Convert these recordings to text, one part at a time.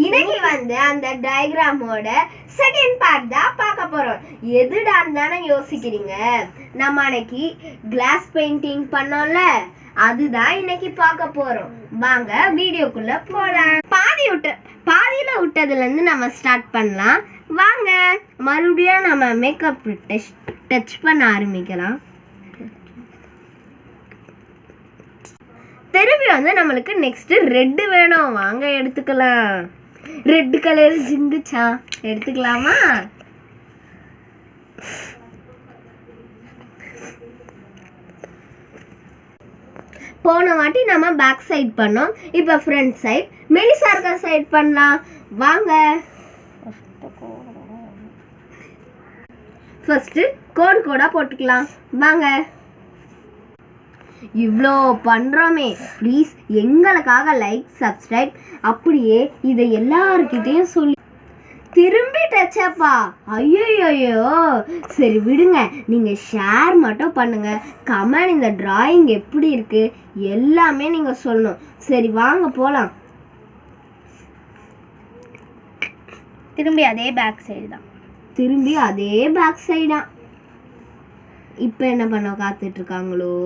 இன்னைக்கு அந்த டயக்ராமோட second part தான் பார்க்க போறோம். எதுடான்னு தானே யோசிக்கிறீங்க. நம்ம அன்னைக்கு கிளாஸ் பெயிண்டிங் பண்ணோம்ல, அதுதான் இன்னைக்கு பார்க்க போறோம். வாங்க வீடியோக்குள்ள போலாம். பாதியில விட்டதுல இருந்து நம்ம ஸ்டார்ட் பண்ணலாம். வாங்க மறுபடியும் நம்ம மேக்கப் டச் பண்ண ஆரம்பிக்கலாம். திரும்பி நம்மளுக்கு நெக்ஸ்ட் ரெட் வேணும். வாங்க எடுத்துக்கலாம். ரெட் கலர் ஜிங்குச்சா எடுத்துக்கலாமா? போன வாட்டி நம்ம பேக் சைட் பண்ணோம். இப்போ ஃப்ரண்ட் சைட் மெலிசா இருக்க சைட் பண்ணலாம். வாங்க ஃபர்ஸ்ட் கோடா போட்டுக்கலாம். வாங்க இவ்வளோ பண்ணுறோமே, ப்ளீஸ் எங்களுக்காக லைக் சப்ஸ்கிரைப் அப்படியே இதை எல்லாருக்கிட்டையும் சொல்லி திரும்பி டச்சப்பா. ஐயோ சரி விடுங்க, நீங்கள் ஷேர் மட்டும் பண்ணுங்க. கமெண்ட் இந்த டிராயிங் எப்படி இருக்கு எல்லாமே நீங்கள் சொல்லணும். சரி வாங்க போகலாம். திரும்பி அதே பேக் சைடு தான். இப்போ என்ன பண்ண காத்துட்ருக்காங்களோ,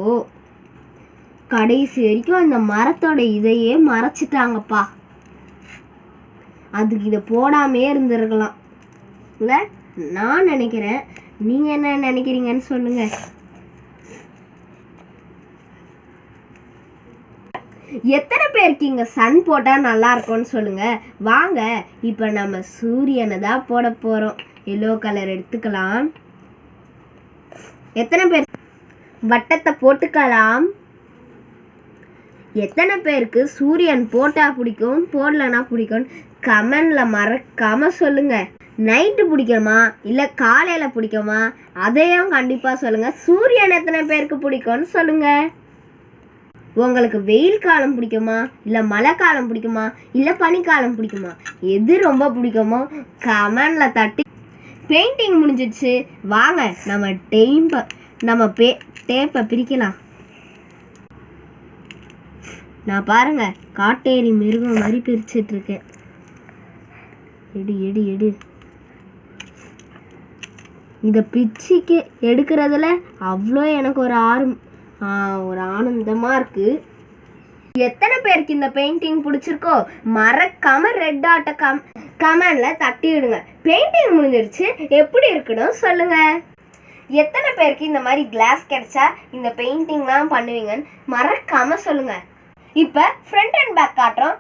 கடைசி வரைக்கும் அந்த மரத்தோட இதையே மறைச்சிட்டாங்கப்பா. அதுக்கு இதை போடாமே இருந்திருக்கலாம் இல்லை நான் நினைக்கிறேன். நீங்கள் என்ன நினைக்கிறீங்கன்னு சொல்லுங்க. எத்தனை பேருக்கு இங்கே சன் போட்டால் நல்லா இருக்கும்னு சொல்லுங்க. வாங்க இப்போ நம்ம சூரியனை தான் போட போகிறோம். எல்லோ கலர் எடுத்துக்கலாம். எத்தனை பேர் வட்டத்தை போட்டுக்கலாம்? எத்தனை பேருக்கு சூரியன் போட்டா பிடிக்கும் போடலன்னா பிடிக்கும் கமெண்ட்ல மறக்காம சொல்லுங்க. நைட்டு பிடிக்குமா இல்லை காலையில் பிடிக்குமா அதையும் கண்டிப்பாக சொல்லுங்க. சூரியன் எத்தனை பேருக்கு பிடிக்கும்னு சொல்லுங்க. உங்களுக்கு வெயில் காலம் பிடிக்குமா இல்லை மழை காலம் பிடிக்குமா இல்லை பனிக்காலம் பிடிக்குமா எது ரொம்ப பிடிக்குமோ கமெண்ட்ல தட்டி. பெயிண்டிங் முடிஞ்சிடுச்சு. வாங்க நம்ம டேப்பை பிரிக்கலாம். நான் பாருங்க காட்டேரி மிருகம் மாதிரி பிரிச்சுட்டு இருக்கேன். எடு இதை பிச்சுக்கு எடுக்கிறதுல அவ்வளோ எனக்கு ஒரு ஆனந்தமாக இருக்கு. எத்தனை பேருக்கு இந்த பெயிண்டிங் பிடிச்சிருக்கோ மறக்காம ரெட் ஆட்ட கமெண்ட்ல தட்டி விடுங்க. பெயிண்டிங் முடிஞ்சிருச்சு, எப்படி இருக்குன்னு சொல்லுங்க. எத்தனை பேருக்கு இந்த மாதிரி கிளாஸ் கிடைச்சா இந்த பெயிண்டிங்லாம் பண்ணுவீங்கன்னு மறக்காம சொல்லுங்க. இப்போ ஃப்ரண்ட் அண்ட் பேக் காட்டுறோம்.